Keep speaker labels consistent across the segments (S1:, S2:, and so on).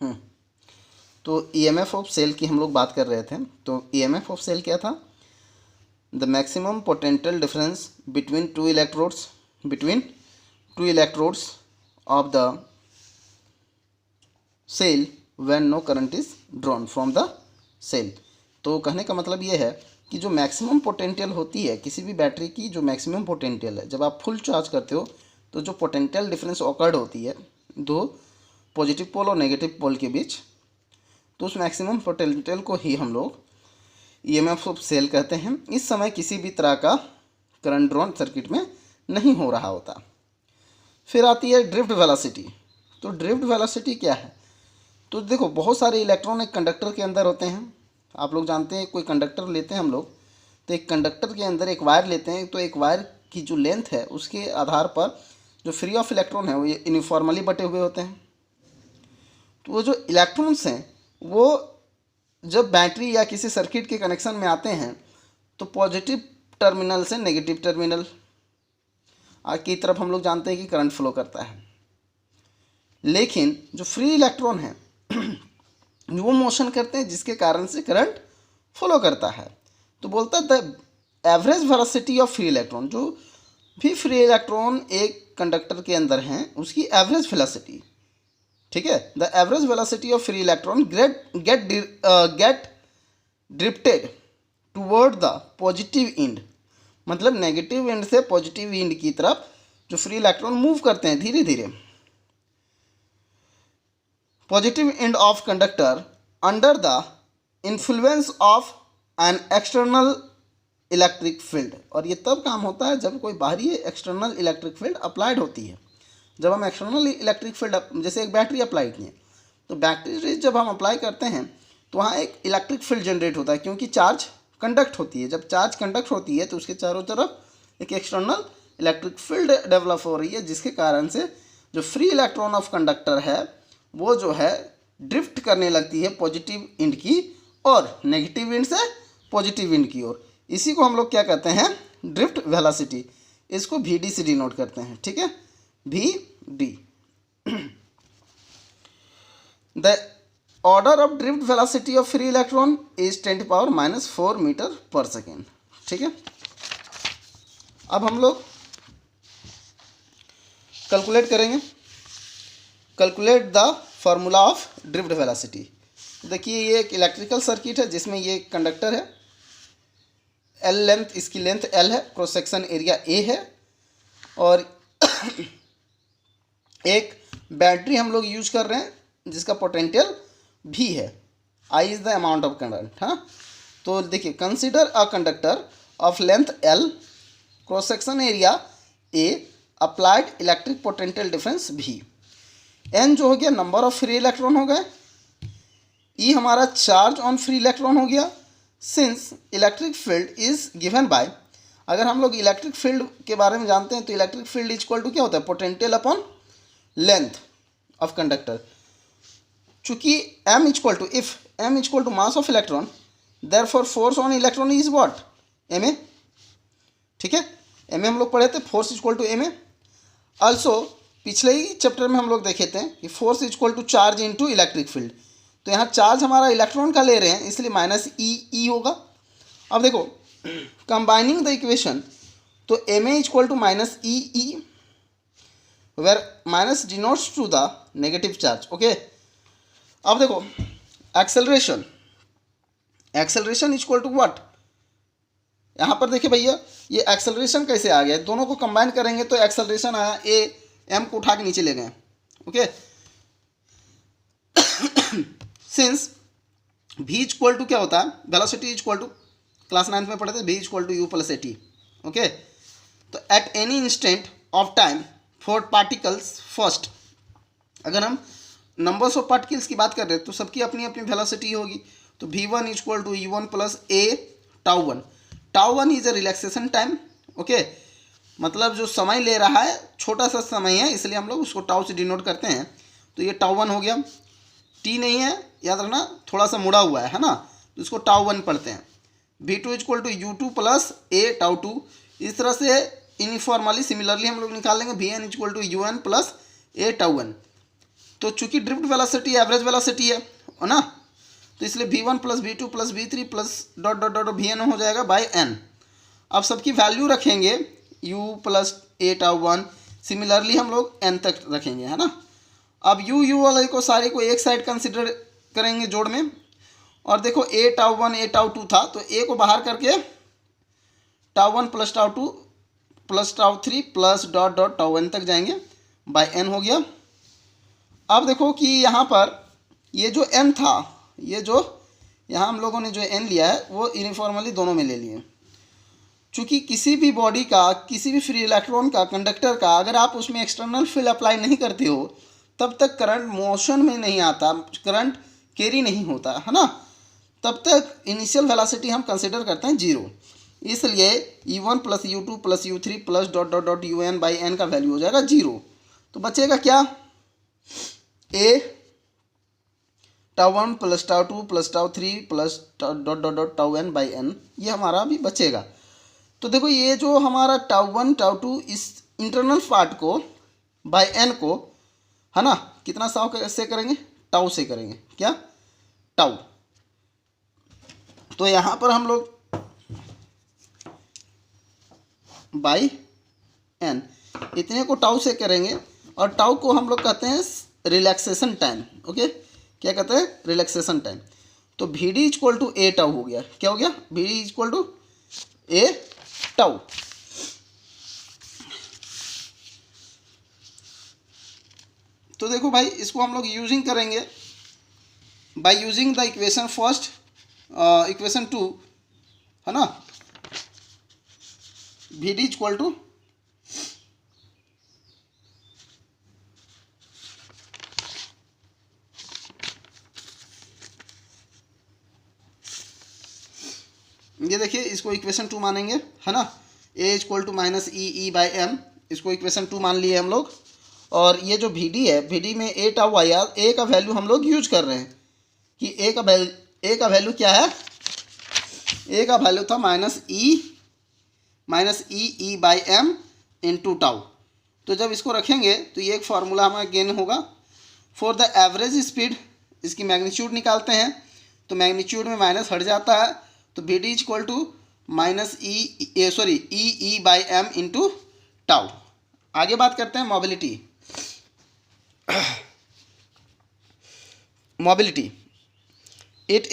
S1: हम्म तो EMF of cell की हम लोग बात कर रहे थे। तो ईएमएफ ऑफ सेल क्या था? The maximum potential difference between two electrodes of the cell when no current is drawn from the cell. तो कहने का मतलब ये है कि जो मैक्सिमम पोटेंशियल होती है किसी भी बैटरी की, जो मैक्सिमम पोटेंशियल है जब आप फुल चार्ज करते हो, तो जो पोटेंशियल डिफरेंस ऑकर्ड होती है दो पॉजिटिव पोल और नेगेटिव पोल के बीच, तो उस मैक्सिमम पोटेंशियल को ही हम लोग ईएमएफ ऑफ सेल कहते हैं। इस समय किसी भी तरह का करंट ड्रॉन सर्किट में नहीं हो रहा होता। फिर आती है ड्रिफ्ट वेलोसिटी। तो ड्रिफ्ट वेलोसिटी क्या है? तो देखो, बहुत सारे इलेक्ट्रॉन एक कंडक्टर के अंदर होते हैं। आप लोग जानते हैं, कोई कंडक्टर लेते हैं हम लोग, तो एक कंडक्टर के अंदर एक वायर लेते हैं, तो एक वायर की जो लेंथ है उसके आधार पर जो फ्री ऑफ इलेक्ट्रॉन है वो यूनिफॉर्मली बटे हुए होते हैं। तो वो जो इलेक्ट्रॉन्स हैं वो जब बैटरी या किसी सर्किट के कनेक्शन में आते हैं तो पॉजिटिव टर्मिनल से नेगेटिव टर्मिनल की तरफ हम लोग जानते हैं कि करंट फ्लो करता है। लेकिन जो फ्री इलेक्ट्रॉन है वो मोशन करते हैं जिसके कारण से करंट फ्लो करता है। तो बोलता है the average velocity of free electron, जो भी फ्री इलेक्ट्रॉन एक कंडक्टर के अंदर हैं उसकी एवरेज वेलोसिटी, ठीक है, the average velocity of free electron get drifted toward the positive end, मतलब नेगेटिव एंड से पॉजिटिव एंड की तरफ जो फ्री इलेक्ट्रॉन मूव करते हैं धीरे धीरे, positive end of conductor under the influence of an external electric field. और ये तब काम होता है जब कोई बाहरी एक्सटर्नल इलेक्ट्रिक फील्ड अप्लाइड होती है। जब हम एक्सटर्नल इलेक्ट्रिक फील्ड, जैसे एक बैटरी अप्लाई की है, तो बैटरी जब हम अप्लाई करते हैं तो वहाँ एक इलेक्ट्रिक फील्ड जनरेट होता है क्योंकि चार्ज कंडक्ट होती है। जब चार्ज कंडक्ट होती है तो उसके चारों तरफ एक एक्सटर्नल इलेक्ट्रिक फील्ड डेवलप हो रही है, जिसके कारण से जो फ्री इलेक्ट्रॉन ऑफ कंडक्टर है वो जो है ड्रिफ्ट करने लगती है पॉजिटिव एंड की और नेगेटिव एंड से पॉजिटिव एंड की ओर। इसी को हम लोग क्या कहते हैं? Drift velocity. इसको VD से डिनोट करते हैं, ठीक है, VD। The order of drift velocity of free electron is 10⁻⁻⁴ metre per second, ठीक है। अब हम लोग कैलकुलेट करेंगे, calculate the formula of drift velocity. देखिए, ये एक इलेक्ट्रिकल सर्किट है जिसमें ये कंडक्टर है, L लेंथ, इसकी लेंथ L है, क्रॉस सेक्शन एरिया A है, और एक बैटरी हम लोग यूज कर रहे हैं जिसका पोटेंशियल V है, I is the amount of current. हाँ, तो देखिए, consider a conductor of length L, cross section area A, applied electric potential difference V। N जो हो गया नंबर ऑफ फ्री इलेक्ट्रॉन हो गए, E हमारा चार्ज ऑन फ्री इलेक्ट्रॉन हो गया। Since electric field is given by, अगर हम लोग इलेक्ट्रिक फील्ड के बारे में जानते हैं तो electric field is equal to क्या होता है? Potential upon length of conductor. चूंकि M is equal to, if M is equal to mass of electron, therefore force on electron is what? Ma, ठीक है। Ma हम लोग पढ़े थे, force is equal to Ma। Also पिछले ही chapter में हम लोग देखे थे कि force is equal to charge into electric field. तो यहाँ चार्ज हमारा इलेक्ट्रॉन का ले रहे हैं इसलिए -E होगा। अब देखो, कंबाइनिंग द इक्वेशन, तो Ma is equal to -E, where minus denotes to the negative charge, okay. अब देखो, acceleration, acceleration is equal to what? यहाँ पर देखिए भैया, ये एक्सेलरेशन कैसे आ गया? दोनों को कंबाइन करेंगे तो एक्सेलरेशन आया, M को उठा के नीचे ले गए, okay. Since V is equal to क्या होता है? Velocity is equal to, class 9 में पढ़े थे, V is equal to U plus AT, okay. तो at any instant of time for particles first, अगर हम नंबर्स ऑफ पार्टिकल्स की बात कर रहे हैं तो सबकी अपनी अपनी वेलोसिटी होगी। तो V1 is equal to U1 plus A τ1। τ1 is a relaxation time, okay, मतलब जो समय ले रहा है छोटा सा समय है, इसलिए हम लोग उसको टाउ से डिनोट करते हैं। तो ये τ1 हो गया, T नहीं है, याद रखना, थोड़ा सा मुड़ा हुआ है ना, तो इसको τ1 पढ़ते हैं। V2 is equal to U2 plus A τ2। इस तरह से यूनिफॉर्मली सिमिलरली हम लोग निकालेंगे Vn is equal to UN plus A τ1। तो चूंकि ड्रिफ्ट वेलोसिटी एवरेज वेलोसिटी है ना, तो इसलिए v1 plus v2 plus v3 plus dot dot dot vn हो जाएगा बाय n। अब सबकी वैल्यू रखेंगे u प्लस ए टाउ वन, सिमिलरली हम लोग n तक रखेंगे, है ना। अब u वाले को सारे को एक साइड कंसिडर करेंगे जोड़ में, और देखो A tau one A tau two था, तो ए को बाहर करके tau one plus tau two plus tau three plus dot dot tau n तक जाएंगे, बाय n हो गया। अब देखो कि यहाँ पर ये जो n था, ये जो यहाँ हम लोगों ने जो n लिया है वो यूनिफॉर्मली दोनों में ले लिए। चूँकि किसी भी बॉडी का, किसी भी फ्री इलेक्ट्रॉन का, कंडक्टर का, अगर आप उसमें एक्सटर्नल फील्ड अप्लाई नहीं करते हो तब तक करंट मोशन में नहीं आता, करंट कैरी नहीं होता, है ना। तब तक इनिशियल वेलोसिटी हम कंसिडर करते हैं जीरो। इसलिए u1 plus u2 plus u3 plus dot dot dot un by n का वैल्यू हो जाएगा जीरो। तो बचेगा क्या, a tau one plus tau two plus tau three plus dot dot dot tau n by n, ये हमारा अभी बचेगा। तो देखो ये जो हमारा टाउ वन टाउ टू, इस इंटरनल पार्ट को बाय n को, है ना, कितना से करेंगे, टाउ से करेंगे, क्या, टाउ। तो यहाँ पर हम लोग बाई n इतने को टाउ से करेंगे, और टाउ को हम लोग कहते हैं रिलैक्सेशन टाइम। ओके, क्या कहते हैं, रिलैक्सेशन टाइम। तो V D equal to a tau हो गया, क्या हो गया, V D equal to a tau. तो देखो भाई, इसको हम लोग यूजिंग करेंगे by using the equation first, equation two, है ना, वी डी इक्वल टू ये देखिए, इसको इक्वेशन टू मानेंगे, है ना, A equal to minus E by M, इसको इक्वेशन टू मान लिए हम लोग। और ये जो वी डी है, वी डी में ए टाउ आया, ए का वैल्यू हम लोग यूज कर रहे हैं कि ए का वैल्यू क्या है, ए का वैल्यू था minus E by M into tau. तो जब इसको रखेंगे तो ये एक फार्मूला हमारा गेन होगा फॉर द एवरेज स्पीड। इसकी मैग्नीट्यूड निकालते हैं तो मैग्नीट्यूड में माइनस हट जाता है, तो V D equal to minus E by M into tau. आगे बात करते हैं mobility. Mobility it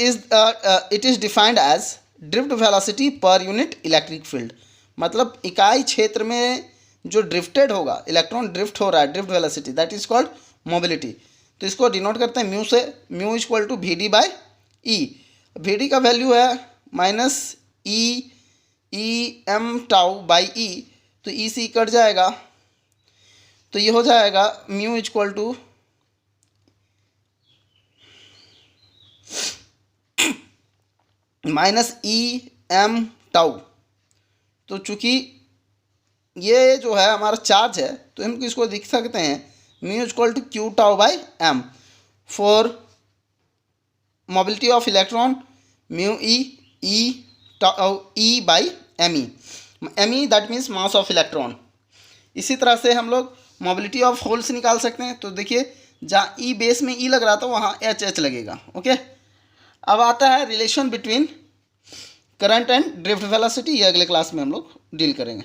S1: is defined as drift velocity per unit electric field. मतलब इकाई क्षेत्र में जो ड्रिफ्टेड होगा, इलेक्ट्रॉन ड्रिफ्ट हो रहा है, drift velocity, that is called mobility. तो इसको डिनोट करते हैं म्यू से, mu equal to V D by E. V D का वैल्यू है minus E M tau by E, तो ई से कट जाएगा, तो ये हो जाएगा mu equal to minus E M tau. तो चूँकि ये जो है हमारा चार्ज है, तो हम इसको लिख सकते हैं mu equal to q tau by M for mobility of electron, mu E by M E that means mass of electron. इसी तरह से हम लोग मोबिलिटी ऑफ होल्स निकाल सकते हैं। तो देखिए, जहाँ ई बेस में ई लग रहा था वहाँ एच लगेगा। ओके, अब आता है relation between current and drift velocity. ये अगले क्लास में हम लोग डील करेंगे।